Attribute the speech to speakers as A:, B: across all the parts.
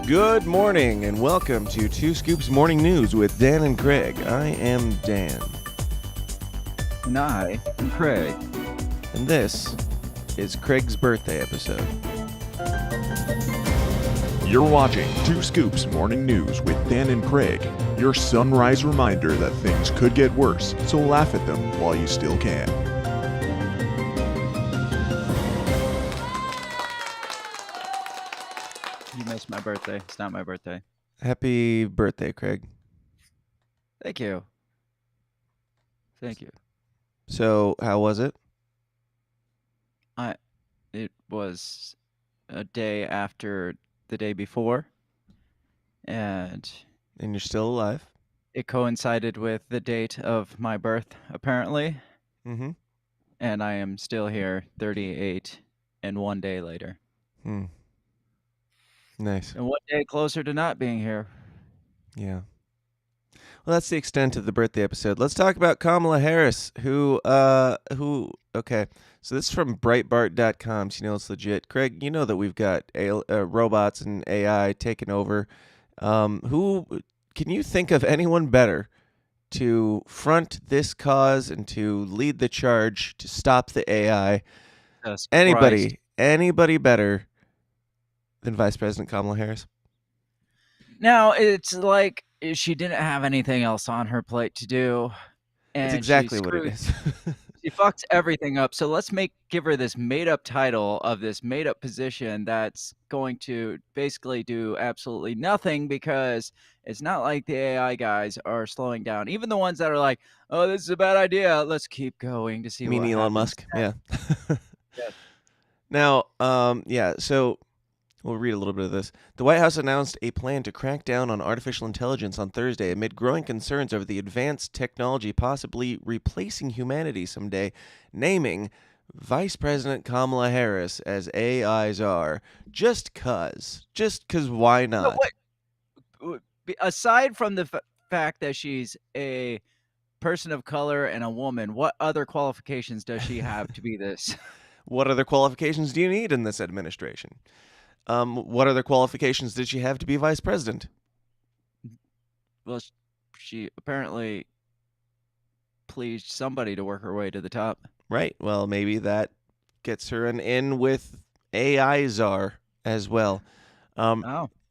A: Good morning and welcome to Two Scoops Morning News with Dan and Craig. I am Dan.
B: And I am Craig.
A: And this is Craig's birthday episode.
C: You're watching Two Scoops Morning News with Dan and Craig, your sunrise reminder that things could get worse, so laugh at them while you still can.
B: You missed my birthday. It's not my birthday.
A: Happy birthday, Craig.
B: Thank you. Thank you.
A: So, how was it?
B: It was a day after the day before, and
A: And you're still alive?
B: it coincided with the date of my birth, apparently,
A: Mm-hmm.
B: and I am still here 38 and 1 day later.
A: Nice.
B: And 1 day closer to not being here.
A: Yeah. Well, that's the extent of the birthday episode. Let's talk about Kamala Harris, who, okay. So this is from Breitbart.com, so you know it's legit. Craig, you know that we've got robots and AI taking over. Who can you think of anyone better to front this cause and to lead the charge to stop the AI?
B: Jesus Christ.
A: Anybody better than Vice President Kamala Harris?
B: Now, it's like she didn't have anything else on her plate to do.
A: That's
B: And
A: exactly what it is.
B: She fucks everything up. So let's give her this made-up title of this made-up position that's going to basically do absolutely nothing, because it's not like the AI guys are slowing down. Even the ones that are like, oh, this is a bad idea, let's keep going to see what happens.
A: Elon Musk, yeah.
B: Yes.
A: Now, so we'll read a little bit of this. The White House announced a plan to crack down on artificial intelligence on Thursday amid growing concerns over the advanced technology possibly replacing humanity someday, naming Vice President Kamala Harris as AI czar. Just 'cause, why not?
B: Aside from the fact that she's a person of color and a woman, what other qualifications does she have to be this?
A: What other qualifications do you need in this administration? What other qualifications did she have to be vice president?
B: Well, she apparently pleased somebody to work her way to the top.
A: Right. Well, maybe that gets her an in with AI czar as well.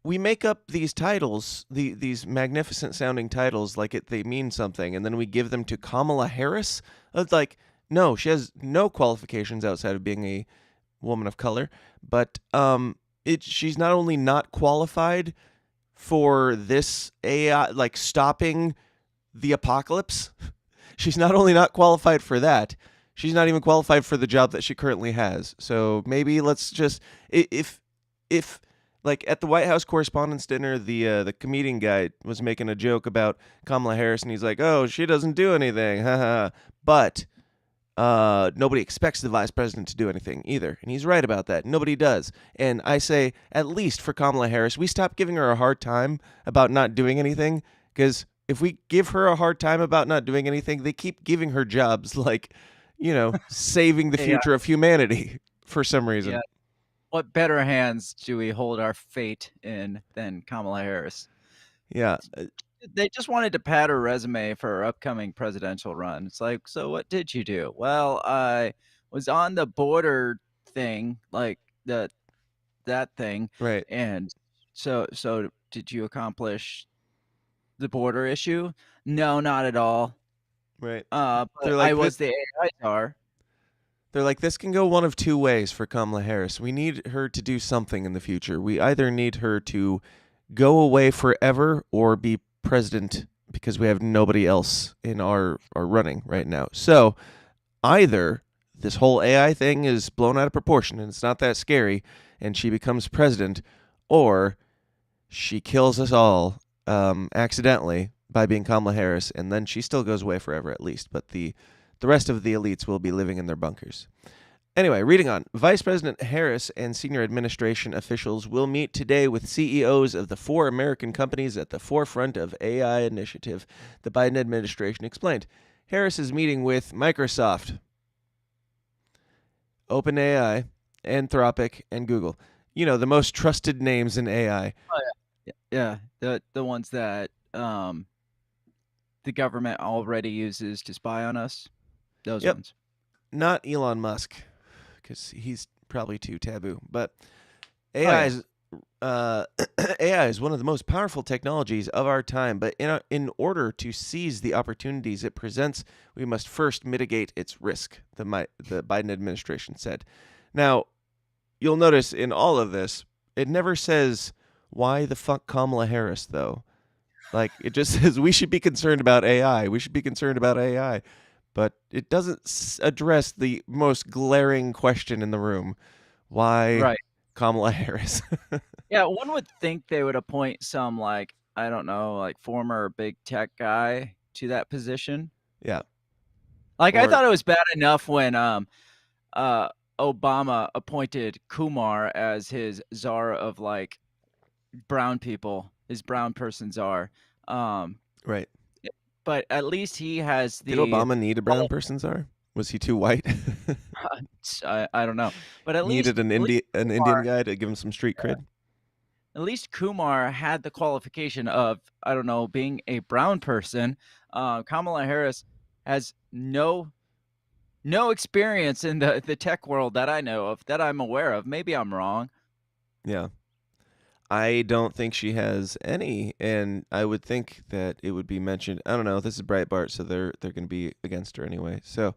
A: We make up these titles, these magnificent sounding titles, like they mean something, and then we give them to Kamala Harris. It's like, no, she has no qualifications outside of being a woman of color, but she's not only not qualified for this AI, like stopping the apocalypse. She's not only not qualified for that, she's not even qualified for the job that she currently has. So maybe let's just, if like at the White House Correspondents' Dinner, the comedian guy was making a joke about Kamala Harris, and he's like, "Oh, she doesn't do anything," haha. But nobody expects the vice president to do anything either. And he's right about that. Nobody does. And I say, at least for Kamala Harris, we stop giving her a hard time about not doing anything, because if we give her a hard time about not doing anything, they keep giving her jobs like, saving the future of humanity for some reason.
B: Yeah. What better hands do we hold our fate in than Kamala Harris?
A: Yeah.
B: They just wanted to pad her resume for her upcoming presidential run. It's like, so what did you do? Well, I was on the border thing, like that thing.
A: Right.
B: And so did you accomplish the border issue? No, not at all.
A: Right.
B: But I was the AI czar.
A: They're like, this can go one of two ways for Kamala Harris. We need her to do something in the future. We either need her to go away forever or be president, because we have nobody else in our running right now. So either this whole AI thing is blown out of proportion and it's not that scary and she becomes president, or she kills us all accidentally by being Kamala Harris, and then she still goes away forever at least, but the rest of the elites will be living in their bunkers. Anyway, reading on. Vice President Harris and senior administration officials will meet today with CEOs of the 4 American companies at the forefront of AI initiative, the Biden administration explained. Harris is meeting with Microsoft, OpenAI, Anthropic, and Google. The most trusted names in AI.
B: Oh, Yeah, the ones that the government already uses to spy on us. Those
A: Yep,
B: ones.
A: not Elon Musk, because he's probably too taboo. But
B: Oh
A: AI
B: yeah.
A: is AI is one of the most powerful technologies of our time. But in order to seize the opportunities it presents, we must first mitigate its risk. The Biden administration said. Now, you'll notice in all of this, it never says why the fuck Kamala Harris though. Like it just says we should be concerned about AI. We should be concerned about AI, but it doesn't address the most glaring question in the room: why
B: Right.
A: Kamala Harris?
B: Yeah, one would think they would appoint some, like, I don't know, like, former big tech guy to that position.
A: Yeah,
B: Like, I
A: or
B: thought it was bad enough when, uh, Obama appointed Kumar as his czar of, like, brown people, his brown person czar. Um,
A: right.
B: but at least he has
A: Did
B: the
A: Obama need a brown person czar? Was he too white?
B: I don't know, but
A: Needed an Indian guy to give him some street cred.
B: at least Kumar had the qualification of, I don't know, being a brown person. Kamala Harris has no experience in the tech world that I know of, that I'm aware of. Maybe I'm wrong.
A: Yeah. I don't think she has any, and I would think that it would be mentioned. I don't know. This is Breitbart, so they're going to be against her anyway. So,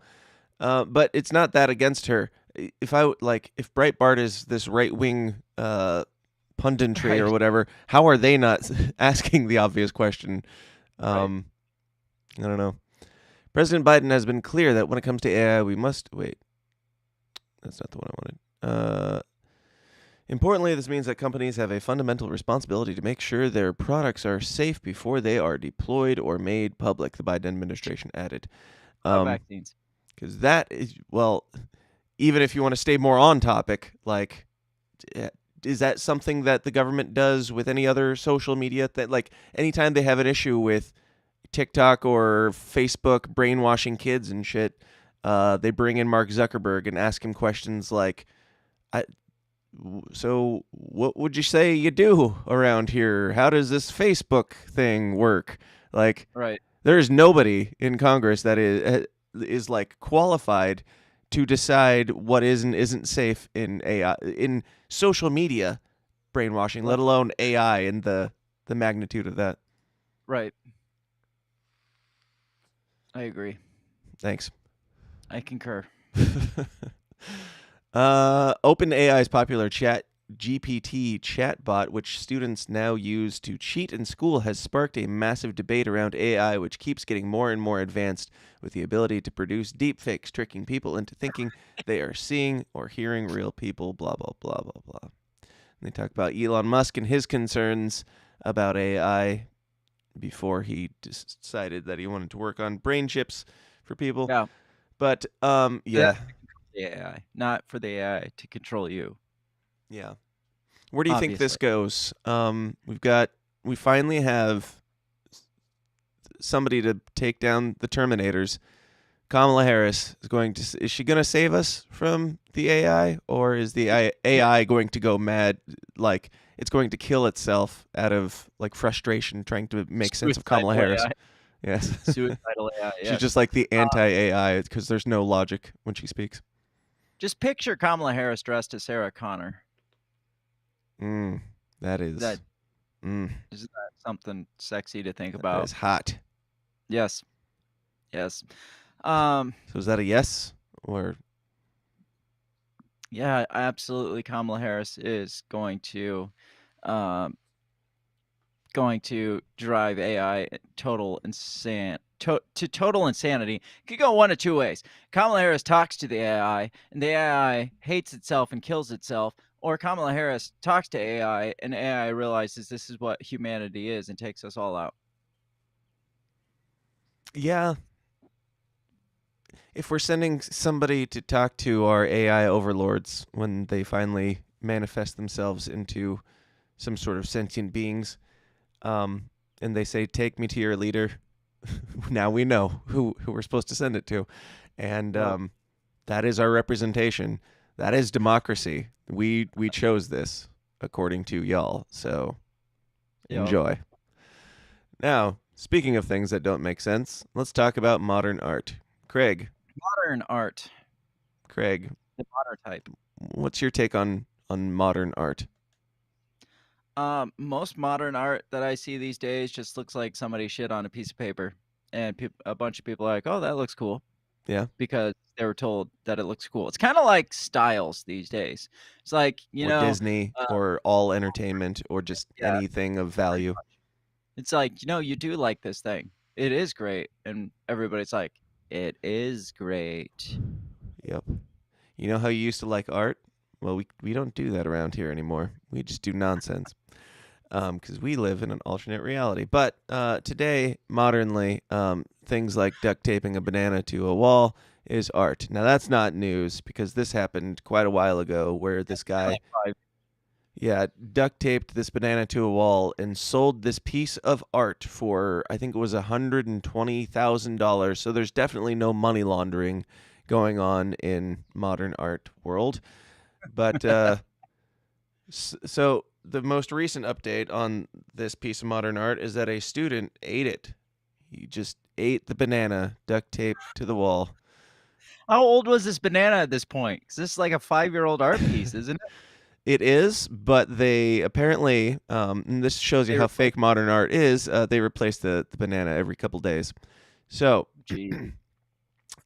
A: but it's not that against her. If Breitbart is this right wing punditry or
B: Right.
A: whatever, how are they not asking the obvious question?
B: Right.
A: I don't know. President Biden has been clear that when it comes to AI, we must wait. That's not the one I wanted. Importantly, this means that companies have a fundamental responsibility to make sure their products are safe before they are deployed or made public, the Biden administration added.
B: Vaccines.
A: Because that is, well, even if you want to stay more on topic, like, is that something that the government does with any other social media? That, like, anytime they have an issue with TikTok or Facebook brainwashing kids and shit, they bring in Mark Zuckerberg and ask him questions like, so what would you say you do around here? How does this Facebook thing work? Like,
B: Right.
A: there's nobody in Congress that is like qualified to decide what is and isn't safe in AI, in social media brainwashing, let alone AI and the magnitude of that.
B: Right. I agree.
A: Thanks.
B: I concur.
A: OpenAI's popular Chat GPT chatbot, which students now use to cheat in school, has sparked a massive debate around AI, which keeps getting more and more advanced with the ability to produce deepfakes, tricking people into thinking they are seeing or hearing real people, blah, blah, blah, blah, blah. And they talk about Elon Musk and his concerns about AI before he decided that he wanted to work on brain chips for people.
B: Yeah.
A: But, yeah.
B: The AI, not for the AI to control you.
A: Yeah. Where do you think this
B: Obviously.
A: goes? We finally have somebody to take down the Terminators. Kamala Harris is she going to save us from the AI, or is the AI going to go mad? Like, it's going to kill itself out of, like, frustration trying to make sense of Kamala
B: Suicidal
A: Harris.
B: AI.
A: Yes.
B: Suicidal AI,
A: She's
B: yes.
A: just like the anti-AI because there's no logic when she speaks.
B: Just picture Kamala Harris dressed as Sarah Connor.
A: That is.
B: Isn't that something sexy to think
A: That
B: about?
A: is hot.
B: Yes. Yes.
A: So is that a yes or?
B: Yeah, absolutely. Kamala Harris is going to drive AI total insanity. It could go one of two ways. Kamala Harris talks to the AI, and the AI hates itself and kills itself, or Kamala Harris talks to AI, and AI realizes this is what humanity is and takes us all out.
A: Yeah. If we're sending somebody to talk to our AI overlords when they finally manifest themselves into some sort of sentient beings, and they say, "Take me to your leader," now we know who we're supposed to send it to, and that is our representation. That is democracy. We chose this according to y'all. So
B: Yep.
A: Enjoy. Now, speaking of things that don't make sense, let's talk about modern art. Craig.
B: Modern art.
A: Craig.
B: The modern type.
A: What's your take on modern art?
B: Most modern art that I see these days just looks like somebody shit on a piece of paper, and a bunch of people are like, "Oh, that looks cool,"
A: Yeah.
B: because they were told that it looks cool. It's kind of like styles these days. It's like,
A: Or Disney, or all entertainment, or just
B: yeah,
A: anything of
B: pretty
A: value.
B: much. It's like, you do like this thing. It is great, and everybody's like, "It is great."
A: Yep. You know how you used to like art? Well, we don't do that around here anymore. We just do nonsense. Because we live in an alternate reality. But today, modernly, things like duct taping a banana to a wall is art. Now, that's not news because this happened quite a while ago where this guy,
B: Like,
A: yeah, duct taped this banana to a wall and sold this piece of art for, I think it was $120,000. So there's definitely no money laundering going on in modern art world. But so the most recent update on this piece of modern art is that a student ate it. He just ate the banana, duct taped to the wall.
B: How old was this banana at this point? 'Cause this is like a 5-year-old art piece, isn't it?
A: It is, but they apparently, and this shows you
B: They
A: how
B: replaced
A: fake modern art is, they replace the banana every couple days. So,
B: Gee.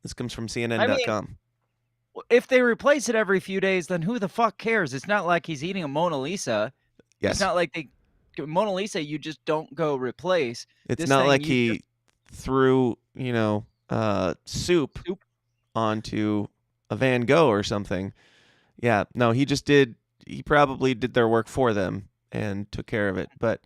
A: this comes from
B: I mean,
A: CNN.com.
B: if they replace it every few days, then who the fuck cares? It's not like he's eating a Mona Lisa. It's
A: Yes.
B: not like Mona Lisa, you just don't go replace.
A: It's
B: This
A: not
B: thing,
A: like
B: you just
A: he threw, soup
B: soup.
A: onto a Van Gogh or something. Yeah, no, he probably did their work for them and took care of it. But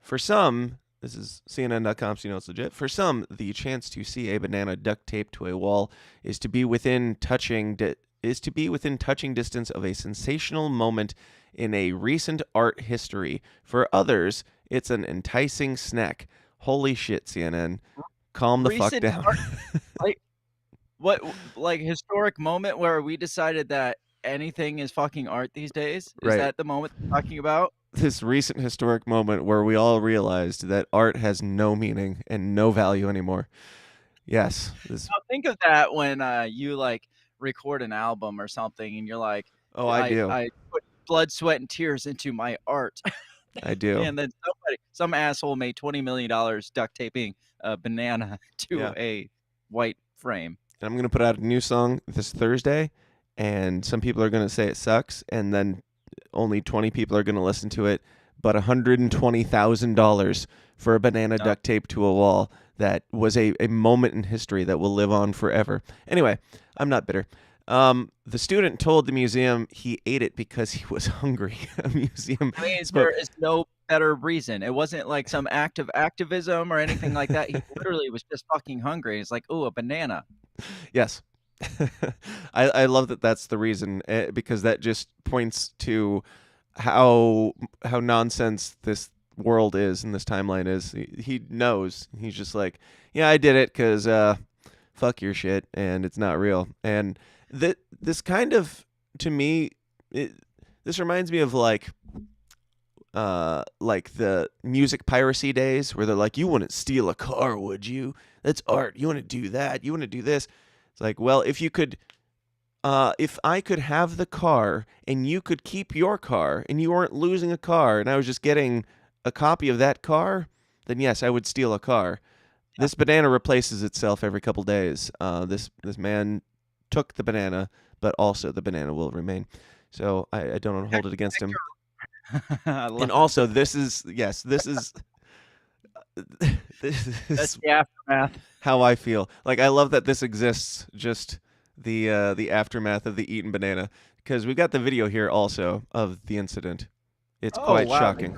A: for some, this is CNN.com, so you know it's legit. For some, the chance to see a banana duct taped to a wall is to be within touching distance of a sensational moment in a recent art history. For others, it's an enticing snack. Holy shit, CNN. Calm the fuck
B: Recent
A: down.
B: art, like, what, like, historic moment where we decided that anything is fucking art these days? Is
A: Right.
B: that the moment they're talking about?
A: This recent historic moment where we all realized that art has no meaning and no value anymore. Yes.
B: Now think of that when, you, like, record an album or something and you're like,
A: Oh, I do.
B: I put blood, sweat, and tears into my art."
A: I do.
B: And then some asshole made $20 million duct taping a banana to
A: Yeah.
B: a white frame.
A: And I'm going to put out a new song this Thursday, and some people are going to say it sucks, and then only 20 people are going to listen to it, but $120,000 for a banana
B: No.
A: duct taped to a wall. That was a moment in history that will live on forever. Anyway, I'm not bitter. The student told the museum he ate it because he was hungry. A museum
B: I mean,
A: spoke.
B: there is no better reason. It wasn't like some act of activism or anything like that. He literally was just fucking hungry. It's like, "Ooh, a banana."
A: Yes. I love that that's the reason, because that just points to how nonsense this world is and this timeline is. He knows. He's just like, yeah, I did it because fuck your shit and it's not real. And this kind of, to me, this reminds me of like the music piracy days where they're like, you wouldn't steal a car, would you? That's art. You want to do that. You want to do this. It's like, well, if I could have the car and you could keep your car and you weren't losing a car and I was just getting a copy of that car, then yes, I would steal a car. This banana replaces itself every couple days. This man took the banana, but also the banana will remain. So I don't want to hold it against him. And also, this is
B: That's the aftermath.
A: how I feel. Like, I love that this exists, just the aftermath of the eaten banana, because we got the video here also of the incident. It's quite
B: wow.
A: shocking.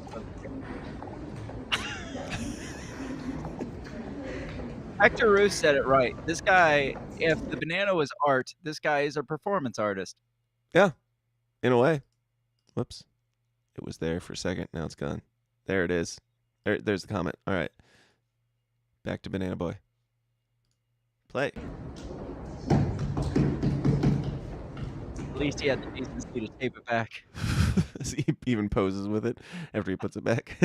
B: Hector Roos said it right. This guy, if the banana was art, this guy is a performance artist.
A: Yeah, in a way. Whoops. It was there for a second. Now it's gone. There it is. There's the comment. All right. Back to Banana Boy. Play.
B: At least he had the decency to tape it back.
A: He even poses with it after he puts it back.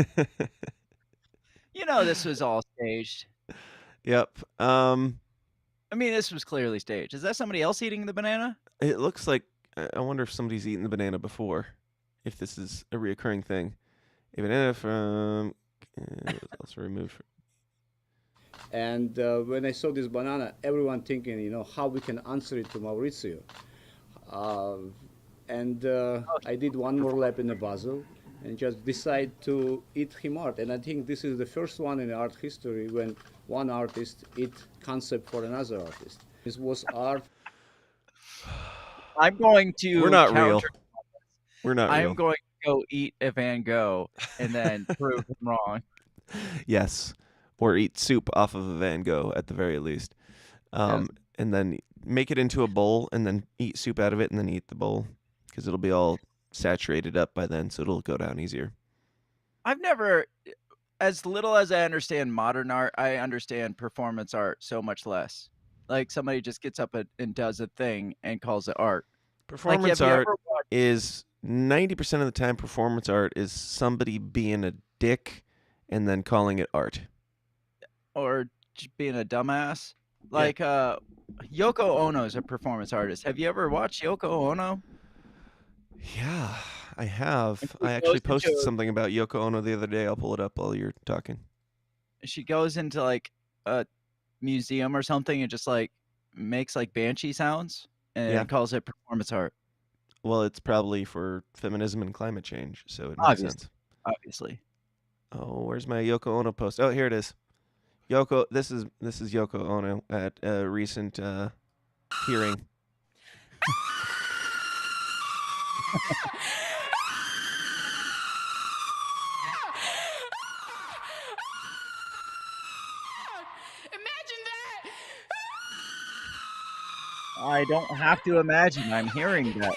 B: This was all staged.
A: Yep.
B: I mean, this was clearly staged. Is that somebody else eating the banana?
A: It looks like I wonder if somebody's eaten the banana before. If this is a reoccurring thing. A banana from also removed.
D: And when I saw this banana, everyone thinking, how we can answer it to Maurizio. I did one more lap in the puzzle and just decide to eat him art. And I think this is the first one in art history when one artist eat concept for another artist. This was art.
B: I'm going to.
A: We're not real. We're not real.
B: I'm going to go eat a Van Gogh and then prove him wrong.
A: Yes. Or eat soup off of a Van Gogh at the very least. And then make it into a bowl and then eat soup out of it and then eat the bowl because it'll be all saturated up by then, so it'll go down easier.
B: I've never, as little as I understand modern art, I understand performance art so much less. Like somebody just gets up and does a thing and calls it art.
A: Performance art is 90% of the time. Performance art is somebody being a dick and then calling it art,
B: or just being a dumbass. Like Yoko Ono is a performance artist. Have you ever watched Yoko Ono?
A: Yeah, I have. I actually posted something about Yoko Ono the other day. I'll pull it up while you're talking.
B: She goes into like a museum or something and just like makes like banshee sounds and calls it performance art.
A: Well, it's probably for feminism and climate change, so it makes sense.
B: Obviously.
A: Oh, where's my Yoko Ono post? Oh, here it is. This is Yoko Ono at a recent hearing.
E: Imagine that.
B: I don't have to imagine. I'm hearing that.
E: I hate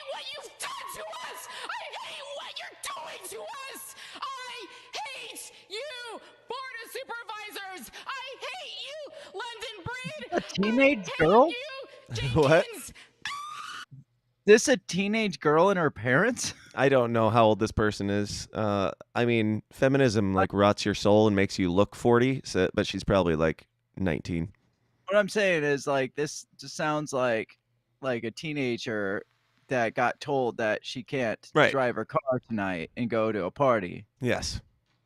E: what you've done to us. I hate what you're doing to us. I hate you, board of supervisors. I hate you, London Breed.
B: A teenage girl?
A: What?
B: This a teenage girl and her parents?
A: I don't know how old this person is. I mean, feminism like rots your soul and makes you look 40, but she's probably like 19.
B: What I'm saying is like this just sounds like a teenager that got told that she can't drive her car tonight and go to a party.
A: Yes.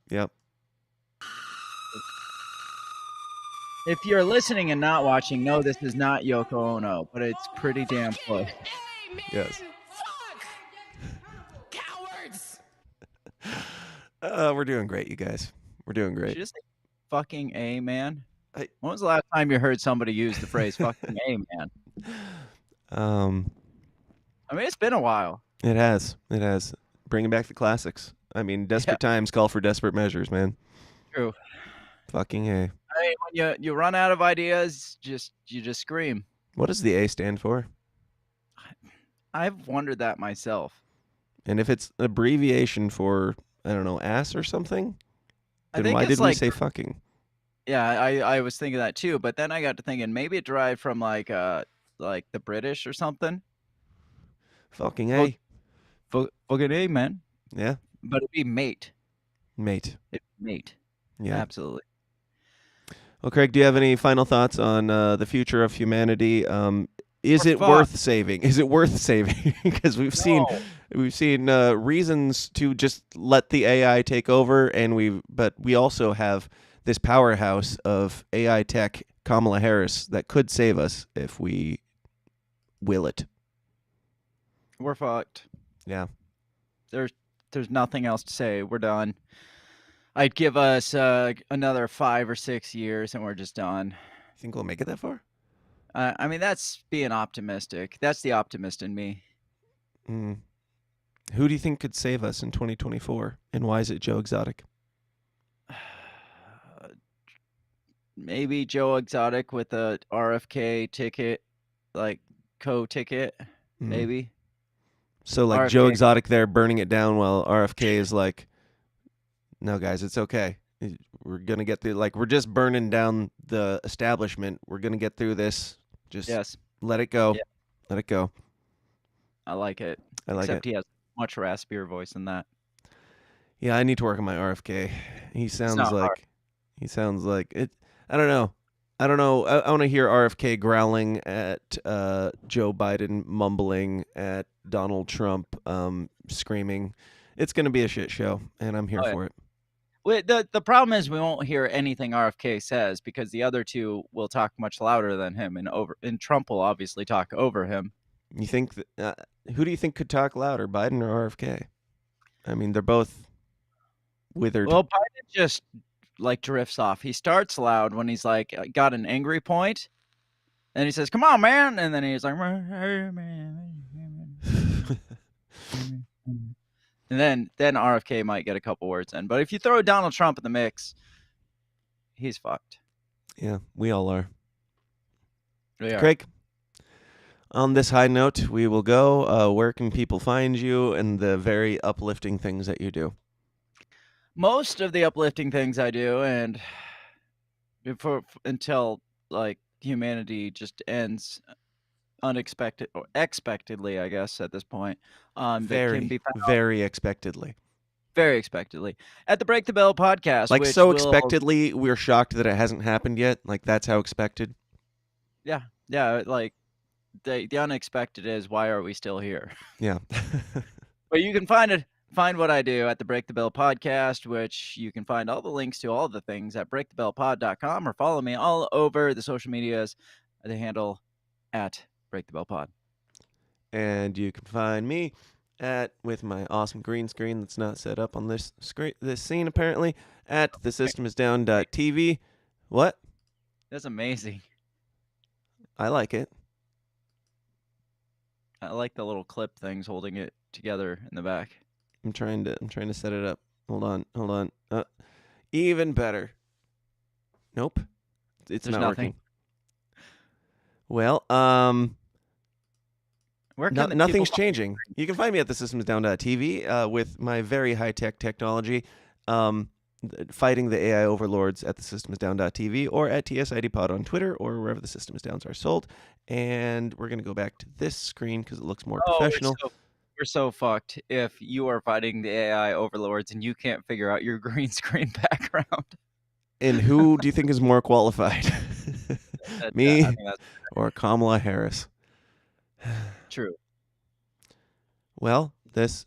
A: Yep.
B: If you're listening and not watching, no, this is not Yoko Ono, but it's pretty damn close.
A: Yes.
E: Fuck. Cowards.
A: We're doing great, you guys. We're doing great.
B: Did you just say fucking A, man? When was the last time you heard somebody use the phrase fucking A, man? I mean, it's been a while.
A: It has. It has. Bringing back the classics. I mean, desperate times call for desperate measures, man.
B: True.
A: Fucking A.
B: I mean, when you run out of ideas, you just scream.
A: What does the A stand for?
B: I've wondered that myself.
A: And if it's an abbreviation for, I don't know, ass or something, then why did we say fucking?
B: Yeah, I was thinking that too, but then I got to thinking maybe it derived from like the British or something.
A: Fucking A.
B: Fucking A, man.
A: Yeah.
B: But it'd be mate.
A: Mate.
B: Mate.
A: Yeah.
B: Absolutely.
A: Well, Craig, do you have any final thoughts on the future of humanity? Is it worth saving? Is it worth saving? Because we've seen reasons to just let the AI take over, but we also have this powerhouse of AI tech, Kamala Harris, that could save us if we will it.
B: We're fucked.
A: Yeah.
B: There's nothing else to say. We're done. I'd give us another 5 or 6 years and we're just done.
A: Think we'll make it that far?
B: I mean, that's being optimistic. That's the optimist in me.
A: Who do you think could save us in 2024? And why is it Joe Exotic?
B: Maybe Joe Exotic with a RFK ticket, like co-ticket, maybe.
A: So like RFK. Joe Exotic there burning it down while RFK is like, no, guys, it's okay. We're going to get through, like, we're just burning down the establishment. We're going to get through this. Just let it go. Yeah. Let it go.
B: I like it.
A: I like
B: Except
A: it.
B: he has much raspier voice than that.
A: Yeah, I need to work on my RFK. He sounds
B: not hard.
A: like it. I don't know. I want to hear RFK growling at Joe Biden, mumbling at Donald Trump, screaming. It's going to be a shit show, and I'm here
B: Oh, yeah.
A: for it.
B: Well, the problem is we won't hear anything RFK says because the other two will talk much louder than him, and Trump will obviously talk over him.
A: You think who do you think could talk louder, Biden or RFK? I mean, they're both withered.
B: Well, Biden just like drifts off. He starts loud when he's like got an angry point, and he says, "Come on, man," and then he's like, and then RFK might get a couple words in. But if you throw Donald Trump in the mix, he's fucked.
A: Yeah, we all are.
B: We are.
A: Craig, on this high note, we will go. Where can people find you and the very uplifting things that you do?
B: Most of the uplifting things I do, and until like humanity just ends expectedly, I guess at this point.
A: Very,
B: can be found
A: very expectedly.
B: very expectedly at the Break the Bell podcast.
A: Like
B: which
A: so
B: will,
A: expectedly, we're shocked that it hasn't happened yet. Like that's how expected.
B: Yeah, like the unexpected is why are we still here?
A: Yeah.
B: But you can find what I do at the Break the Bell podcast, which you can find all the links to all the things at breakthebellpod.com, or follow me all over the social medias. The handle at Break the Bell Pod.
A: And you can find me with my awesome green screen that's not set up on this scene apparently at thesystemisdown.tv. What?
B: That's amazing.
A: I like it.
B: I like the little clip things holding it together in the back.
A: I'm trying to set it up. Hold on. Even better. Nope. It's
B: There's
A: not
B: nothing.
A: working. Well, nothing's
B: people
A: changing. You can find me at thesystemisdown.tv with my very high-tech technology, fighting the AI overlords at thesystemisdown.tv or at TSIDpod on Twitter or wherever the System is Downs are sold. And we're going to go back to this screen because it looks more professional.
B: We're so fucked if you are fighting the AI overlords and you can't figure out your green screen background.
A: And who do you think is more qualified? Me or Kamala Harris?
B: True.
A: Well, this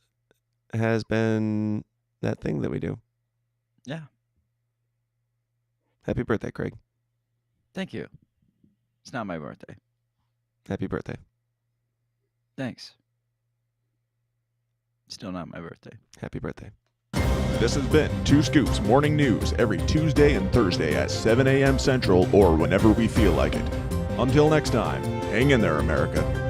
A: has been that thing that we do.
B: Yeah.
A: Happy birthday, Craig.
B: Thank you. It's not my birthday.
A: Happy birthday.
B: Thanks. Still not my birthday.
A: Happy birthday.
C: This has been Two Scoops Morning News every Tuesday and Thursday at 7 a.m. Central or whenever we feel like it. Until next time, hang in there, America.